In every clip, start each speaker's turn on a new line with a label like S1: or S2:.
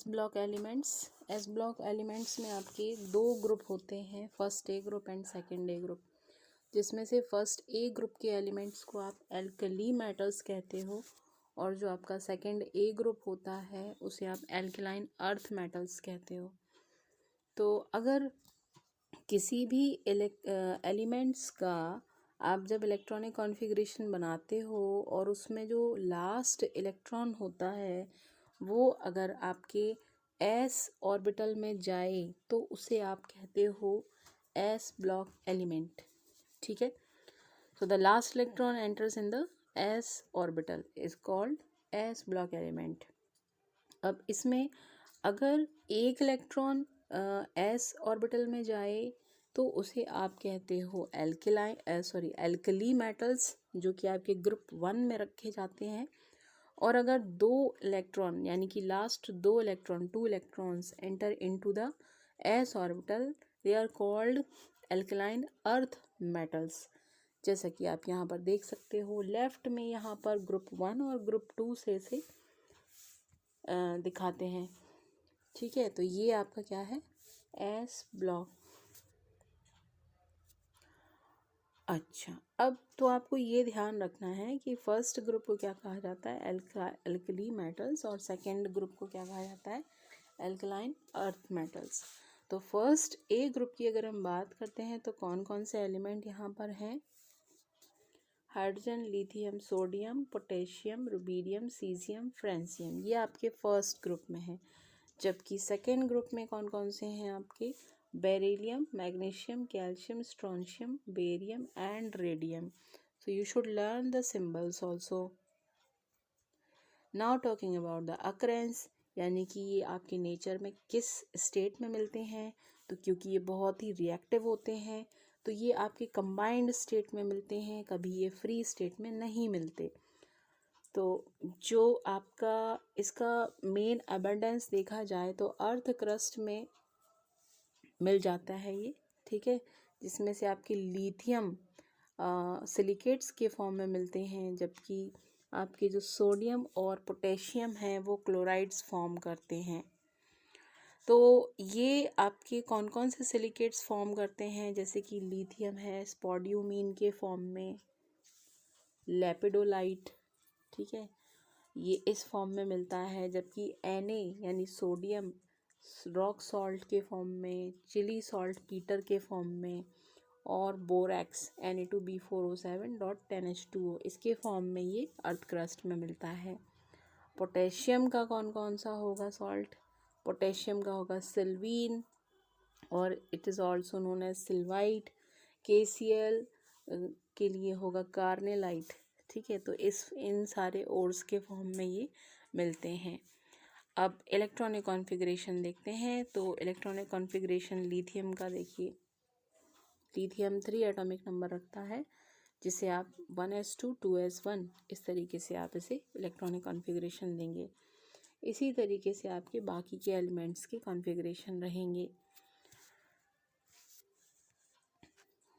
S1: Block elements. S block elements में आपके दो ग्रुप होते हैं, first A group and second A group, जिसमें से फर्स्ट ए ग्रुप के एलिमेंट्स को आप एल्कली मेटल्स कहते हो और जो आपका सेकंड ए ग्रुप होता है उसे आप एल्कलाइन अर्थ मेटल्स कहते हो। तो अगर किसी भी एलिमेंट्स का आप जब इलेक्ट्रॉनिक कॉन्फ़िगरेशन बनाते हो और उसमें जो लास्ट इलेक्ट्रॉन होता है वो अगर आपके एस ऑर्बिटल में जाए तो उसे आप कहते हो एस ब्लॉक एलिमेंट। ठीक है, so the last electron enters in the S orbital is called S block element. अब इसमें अगर एक इलेक्ट्रॉन एस ऑर्बिटल में जाए तो उसे आप कहते हो एल्कली मेटल्स, जो कि आपके ग्रुप 1 में रखे जाते हैं। और अगर दो इलेक्ट्रॉन यानी कि लास्ट दो electron 2 electrons enter into the S orbital, they are called alkaline earth metals. जैसा कि आप यहाँ पर देख सकते हो लेफ्ट में यहाँ पर ग्रुप 1 और ग्रुप 2 से दिखाते हैं। ठीक है, तो ये आपका क्या है, एस ब्लॉक। अच्छा, अब तो आपको ये ध्यान रखना है कि फर्स्ट ग्रुप को क्या कहा जाता है, एल्कली मेटल्स, और सेकंड ग्रुप को क्या कहा जाता है, एल्कलाइन अर्थ मेटल्स। तो फर्स्ट ए ग्रुप की अगर हम बात करते हैं तो कौन कौन से एलिमेंट यहाँ पर हैं, hydrogen, lithium, sodium, potassium, rubidium, caesium, francium, ये आपके फर्स्ट ग्रुप में है। जबकि सेकेंड ग्रुप में कौन कौन से हैं आपके, beryllium, magnesium, calcium, strontium, barium and radium. So you should learn the symbols also. Now talking about the occurrence, यानी कि ये आपके नेचर में किस स्टेट में मिलते हैं, तो क्योंकि ये बहुत ही रिएक्टिव होते हैं तो ये आपके कंबाइंड स्टेट में मिलते हैं, कभी ये फ्री स्टेट में नहीं मिलते। तो जो आपका इसका मेन अबंडेंस देखा जाए तो अर्थ क्रस्ट में मिल जाता है ये। ठीक है, जिसमें से आपके लिथियम सिलिकेट्स के फॉर्म में मिलते हैं, जबकि आपके जो सोडियम और पोटेशियम हैं वो क्लोराइड्स फॉर्म करते हैं। तो ये आपके कौन कौन से सिलिकेट्स फॉर्म करते हैं, जैसे कि लिथियम है स्पोड्यूमीन के फॉर्म में, लेपिडोलाइट, ठीक है, ये इस फॉर्म में मिलता है। जबकि Na यानी सोडियम रॉक सॉल्ट के फॉर्म में, चिली सॉल्ट पीटर के फॉर्म में, और बोरैक्स Na2B4O7.10H2O इसके फॉर्म में ये अर्थ क्रस्ट में मिलता है। पोटेशियम का कौन कौन सा होगा सॉल्ट, पोटेशियम का होगा सिल्वीन, और it is also known as sylvite. KCl के लिए होगा कार्नेलाइट। ठीक है, तो इन सारे ओर्स के फॉर्म में ये मिलते हैं। अब इलेक्ट्रॉनिक कॉन्फ़िगरेशन देखते हैं। तो इलेक्ट्रॉनिक कॉन्फ़िगरेशन लिथियम का देखिए, लिथियम 3 एटॉमिक नंबर रखता है, जिसे आप 1s2 2s1 इस तरीके से आप इसे इलेक्ट्रॉनिक कॉन्फ़िगरेशन देंगे। इसी तरीके से आपके बाकी के एलिमेंट्स के कॉन्फ़िगरेशन रहेंगे।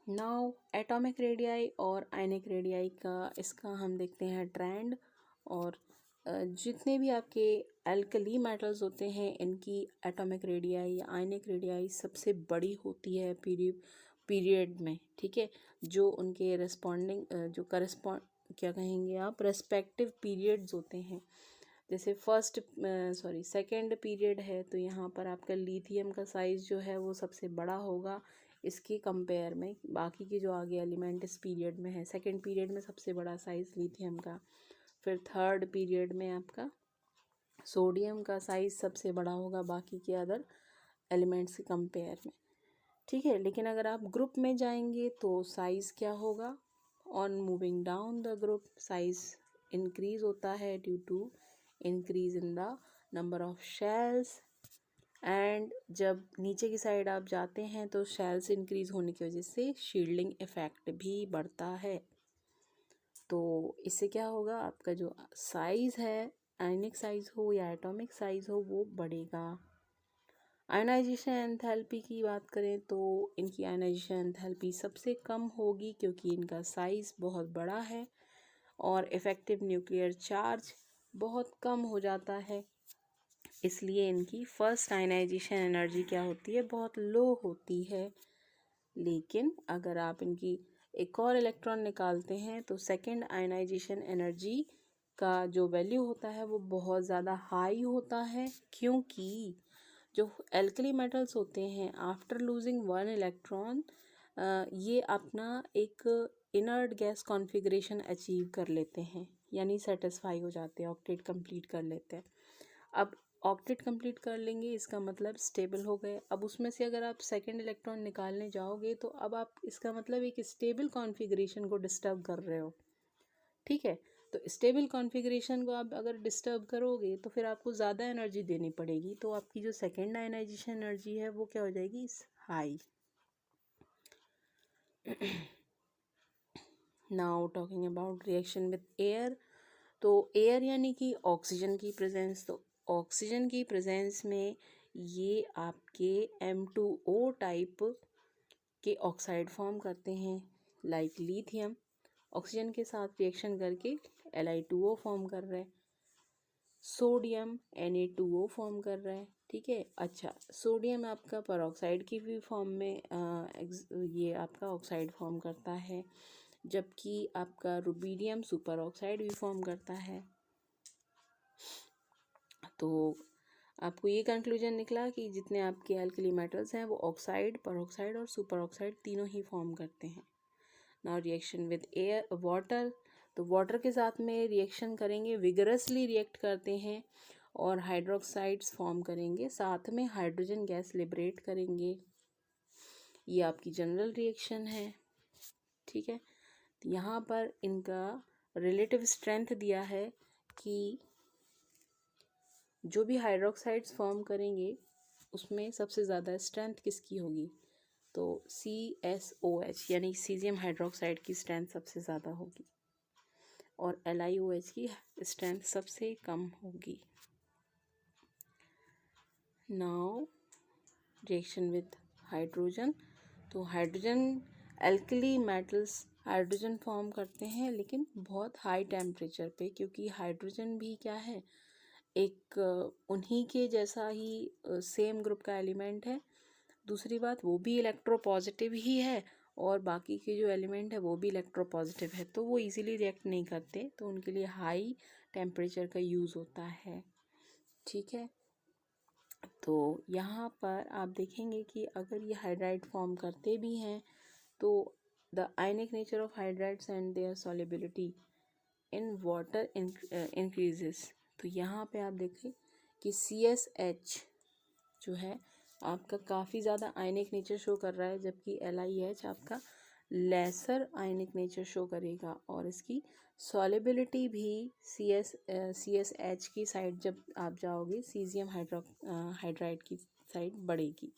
S1: नाउ एटॉमिक रेडियाई और आयनिक रेडियाई का इसका हम देखते हैं ट्रेंड। और जितने भी आपके एल्कली मेटल्स होते हैं इनकी एटॉमिक रेडियाई या आयनिक रेडियाई सबसे बड़ी होती है पीरियड में। ठीक है, जो उनके जो करस्पॉन्ड क्या कहेंगे आप, रेस्पेक्टिव पीरियड्स होते हैं। जैसे सेकेंड पीरियड है तो यहाँ पर आपका लिथियम का साइज़ जो है वो सबसे बड़ा होगा इसके कंपेयर में। बाकी के जो आगे एलिमेंट इस पीरियड में है, सेकेंड पीरियड में सबसे बड़ा साइज़ लिथियम का। फिर थर्ड पीरियड में आपका सोडियम का साइज़ सबसे बड़ा होगा बाकी के अदर एलिमेंट्स के कंपेयर में। ठीक है, लेकिन अगर आप ग्रुप में जाएंगे तो साइज़ क्या होगा, on moving down the group size increase होता है due to increase in the number of shells. And जब नीचे की साइड आप जाते हैं तो शेल्स इंक्रीज होने की वजह से शील्डिंग इफेक्ट भी बढ़ता है। तो इससे क्या होगा, आपका जो साइज़ है, आयनिक साइज़ हो या एटॉमिक साइज़ हो, वो बढ़ेगा। आयनाइजेशन एंथैल्पी की बात करें तो इनकी आयनाइजेशन एंथैल्पी सबसे कम होगी क्योंकि इनका साइज़ बहुत बड़ा है और इफ़ेक्टिव न्यूक्लियर चार्ज बहुत कम हो जाता है। इसलिए इनकी फर्स्ट आयनाइजेशन एनर्जी क्या होती है, बहुत लो होती है। लेकिन अगर आप इनकी एक और इलेक्ट्रॉन निकालते हैं तो सेकेंड आयनाइजेशन एनर्जी का जो वैल्यू होता है वो बहुत ज़्यादा हाई होता है, क्योंकि जो एल्कली मेटल्स होते हैं आफ्टर लूजिंग वन इलेक्ट्रॉन ये अपना एक इनर्ट गैस कॉन्फ़िगरेशन अचीव कर लेते हैं, यानी सेटिस्फाई हो जाते हैं, ऑक्टेट कंप्लीट कर लेते हैं। अब ऑक्टेट कंप्लीट कर लेंगे इसका मतलब स्टेबल हो गए। अब उसमें से अगर आप सेकंड इलेक्ट्रॉन निकालने जाओगे तो अब आप इसका मतलब एक स्टेबल कॉन्फ़िगरेशन को डिस्टर्ब कर रहे हो, ठीक है। तो स्टेबल कॉन्फ़िगरेशन को आप अगर डिस्टर्ब करोगे तो फिर आपको ज़्यादा एनर्जी देनी पड़ेगी, तो आपकी जो सेकेंड आयनाइजेशन एनर्जी है वो क्या हो जाएगी, high. Now talking about reaction with air, तो एयर यानी कि ऑक्सीजन की प्रेजेंस, तो ऑक्सीजन की प्रेजेंस में ये आपके M2O टाइप के ऑक्साइड फॉर्म करते हैं, लाइक लिथियम ऑक्सीजन के साथ रिएक्शन करके Li2O फॉर्म कर रहा है, सोडियम Na2O फॉर्म कर रहा है, ठीक है। अच्छा, सोडियम आपका परऑक्साइड की भी फॉर्म में ये आपका ऑक्साइड फॉर्म करता है, जबकि आपका रुबीडियम सुपर ऑक्साइड भी फॉर्म करता है। तो आपको ये कंक्लूजन निकला कि जितने आपके एल्कली मेटल्स हैं वो ऑक्साइड, परऑक्साइड और सुपर ऑक्साइड तीनों ही फॉर्म करते हैं। Now reaction with air water, तो वाटर के साथ में रिएक्शन करेंगे, विगरसली रिएक्ट करते हैं और हाइड्रोक्साइड्स फॉर्म करेंगे, साथ में हाइड्रोजन गैस लिबरेट करेंगे। ये आपकी जनरल रिएक्शन है, ठीक है। यहाँ पर इनका रिलेटिव स्ट्रेंथ दिया है कि जो भी हाइड्रोक्साइड्स फॉर्म करेंगे उसमें सबसे ज़्यादा स्ट्रेंथ किसकी होगी, तो CSOH यानी सीजियम हाइड्रोक्साइड की स्ट्रेंथ सबसे ज़्यादा होगी और LiOH की स्ट्रेंथ सबसे कम होगी। नाउ रिएक्शन विद हाइड्रोजन, तो hydrogen alkali metals hydrogen form करते हैं लेकिन बहुत हाई टेम्परेचर पे, क्योंकि हाइड्रोजन भी क्या है, एक उन्हीं के जैसा ही सेम ग्रुप का एलिमेंट है। दूसरी बात वो भी इलेक्ट्रोपॉजिटिव ही है और बाकी के जो एलिमेंट है वो भी इलेक्ट्रोपॉजिटिव है, तो वो इजीली रिएक्ट नहीं करते, तो उनके लिए हाई टेम्परेचर का यूज़ होता है, ठीक है। तो यहाँ पर आप देखेंगे कि अगर ये हाइड्राइड फॉर्म करते भी हैं तो the ionic nature of hydrides and their solubility in water increases. तो यहाँ पे आप देखें कि CSH जो है आपका काफ़ी ज़्यादा आयनिक नेचर शो कर रहा है, जबकि LiH आपका लेसर आयनिक नेचर शो करेगा और इसकी सॉल्युबिलिटी भी CSH की साइड जब आप जाओगे सीजियम हाइड्राइड की साइड बढ़ेगी।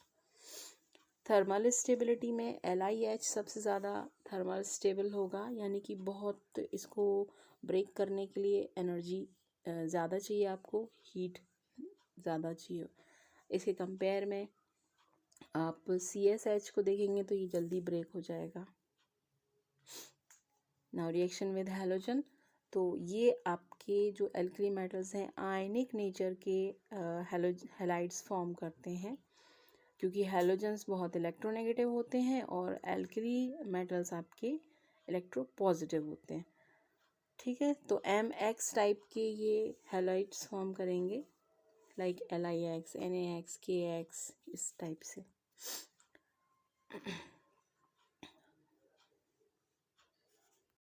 S1: थर्मल स्टेबिलिटी में LiH सबसे ज़्यादा थर्मल स्टेबल होगा, यानी कि बहुत इसको ब्रेक करने के लिए एनर्जी ज़्यादा चाहिए, आपको हीट ज़्यादा चाहिए। इसके कंपेयर में आप CSH को देखेंगे तो ये जल्दी ब्रेक हो जाएगा। नाउ रिएक्शन विद हैलोजन, तो ये आपके जो एल्कली मेटल्स हैं आयनिक नेचर के हैलाइड्स फॉर्म करते हैं, क्योंकि हैलोजन्स बहुत इलेक्ट्रोनेगेटिव होते हैं और एल्कली मेटल्स आपके इलेक्ट्रोपॉजिटिव होते हैं, ठीक है। तो MX टाइप के ये हैलाइड्स फॉर्म करेंगे, लाइक LiX, NaX, KX, इस टाइप से।